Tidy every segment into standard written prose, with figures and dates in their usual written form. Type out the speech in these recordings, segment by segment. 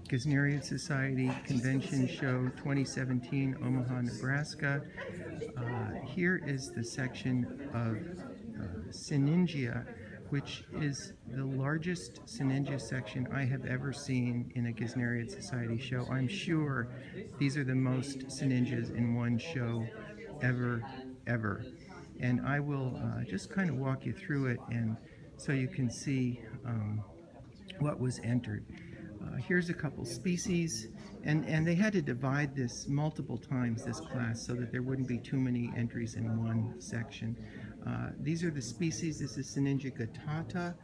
Gesneriad Society Convention Show 2017, Omaha, Nebraska. Here is the section of Sinningia, which is the largest Sinningia section I have ever seen in a Gesneriad Society show. I'm sure these are the most Sinningias in one show ever. And I will just kind of walk you through it, and so you can see what was entered. Here's a couple species, and they had to divide this multiple times, this class, so that there wouldn't be too many entries in one section. These are the species. This is Sinningia guttata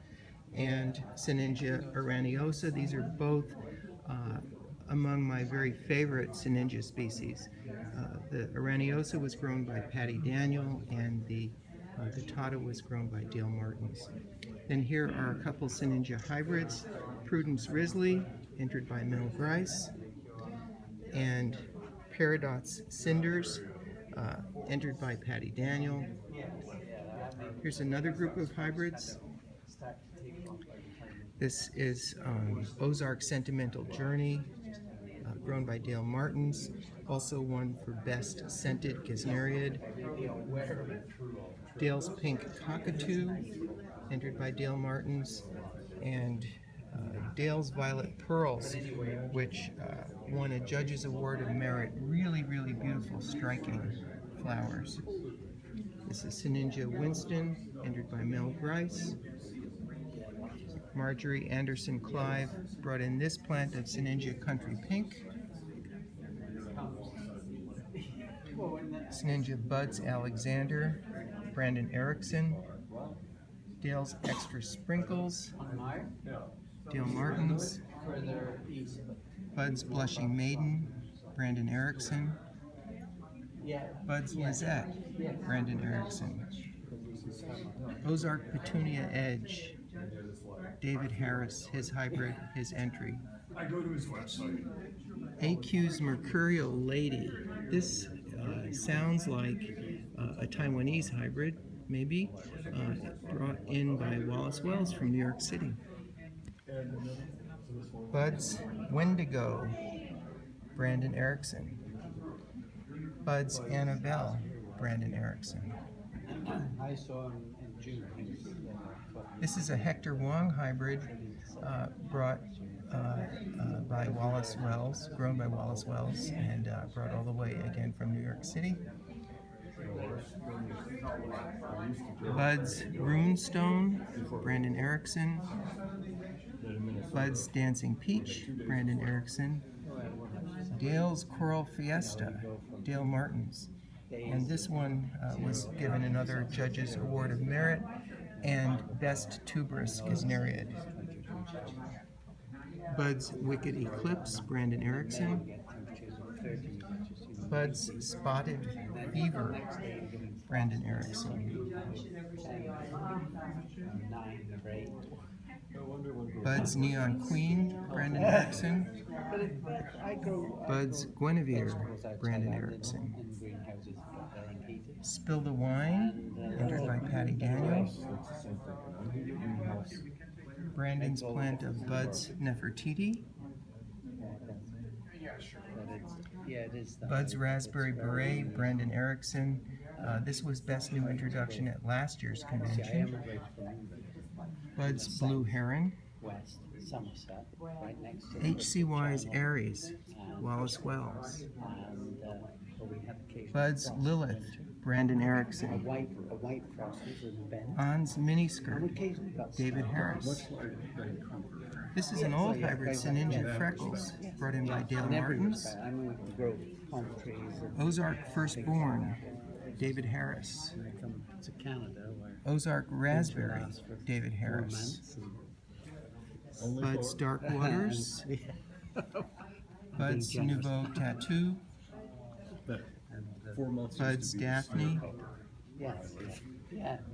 and Sinningia araniosa. These are both among my very favorite Sinningia species. The araniosa was grown by Patty Daniel, and the guttata was grown by Dale Martins. Then here are a couple Sinningia hybrids. Prudence Risley, entered by Mel Grice, and Paradox Cinders, entered by Patty Daniel. Here's another group of hybrids. This is Ozark Sentimental Journey, grown by Dale Martins, also won for Best Scented Gesneriad. Dale's Pink Cockatoo, entered by Dale Martins, and Dale's Violet Pearls, which won a Judge's Award of Merit. Really, really beautiful, striking flowers. This is Sinningia Winston, entered by Mel Grice. Marjorie Anderson Clive brought in this plant of Sinningia Country Pink. Sinningia Buds Alexander, Brandon Erickson. Dale's Extra Sprinkles, Dale Martins. Buds Blushing Maiden, Brandon Erickson. Buds Lizette, Brandon Erickson. Ozark Petunia Edge, David Harris, his hybrid, his entry. I go to his website. AQ's Mercurial Lady. This sounds like a Taiwanese hybrid, maybe, brought in by Wallace Wells from New York City. Buds Wendigo, Brandon Erickson. Buds Annabelle, Brandon Erickson. I saw him in June. This is a Hector Wong hybrid brought by Wallace Wells, grown by Wallace Wells, and brought all the way again from New York City. Buds Runestone, Brandon Erickson. Buds Dancing Peach, Brandon Erickson. Dale's Coral Fiesta, Dale Martins. And this one was given another Judge's Award of Merit and Best Tuberous Gesneriad. Buds Wicked Eclipse, Brandon Erickson. Buds Spotted Fever, Brandon Erickson. Buds Neon Queen, Brandon Erickson. Buds Guinevere, Brandon Erickson. Spill the Wine, entered by Patty Daniel. Brandon's plant of Buds Nefertiti. Buds Raspberry Beret, Brandon Erickson. This was Best New Introduction at last year's convention. Buds Blue Heron. HCY's Aries, Wallace Wells. Buds Lilith, Brandon Erickson. On's Miniskirt, David Harris. This is an old hybrid Sinningia Freckles, brought in by Dale Martins. Ozark Firstborn, David Harris. Ozark Raspberry, David Harris. Buds Dark Waters. Buds Nouveau Tattoo. Buds Daphne.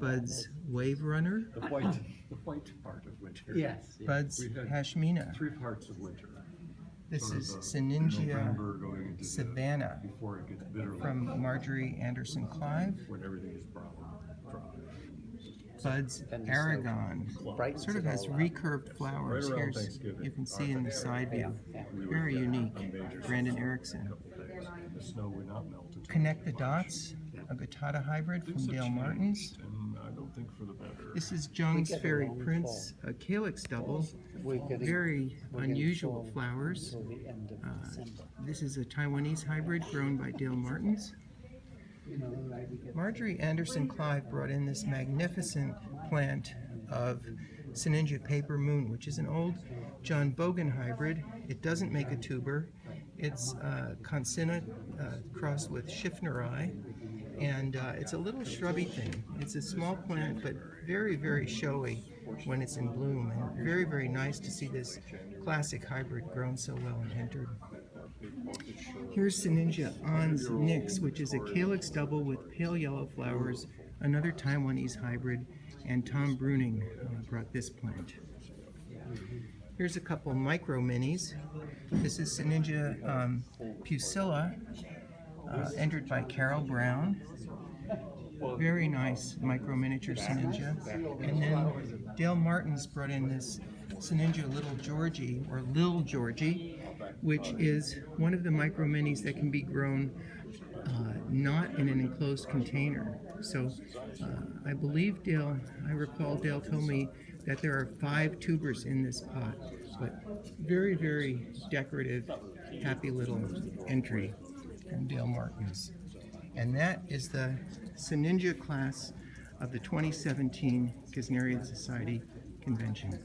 Buds Wave Runner. The white part of winter. Yes. Buds Hashmina. 3 parts of winter. This Sort is of Sinningia November going into Savannah before it gets bitterly from Marjorie Anderson Clive. when everything is brown, dry. Buds And so Aragon. brightens Sort of it has all up. recurved flowers. Right around Here's, Thanksgiving, you can see in the side view. we would Very get unique. a major Brandon snowstorm Erickson. in a couple days. The snow would not melt until Connect the March. Dots, a Guttata hybrid Things from have Dale Martins. changed, and I don't think for the better. This is Jones get a Fairy long Prince, a calyx double. We're getting- Very we're getting unusual fall flowers. Until the end of December. This is a Taiwanese hybrid grown by Dale Martins. You know, like we get Marjorie Anderson Clive brought in this magnificent plant of Sinningia Paper Moon, which is an old John Bogan hybrid. It doesn't make a tuber. It's Consina crossed with Schiffneri, and it's a little shrubby thing. It's a small plant, but very, very showy when it's in bloom, and very, very nice to see this classic hybrid grown so well and entered. Here's Sinningia Ans Nix, which is a calyx double with pale yellow flowers, another Taiwanese hybrid, and Tom Bruning brought this plant. Here's a couple micro minis. This is Sinningia Pusilla, entered by Carol Brown. Very nice micro miniature Sinningia. And then Dale Martins brought in this Sinningia Little Georgie, or Lil Georgie, which is one of the micro minis that can be grown not in an enclosed container. So I believe I recall Dale told me that there are 5 tubers in this pot, but very, very decorative, happy little entry from Dale Martins. And that is the Sinningia class of the 2017 Gesneriad Society Convention.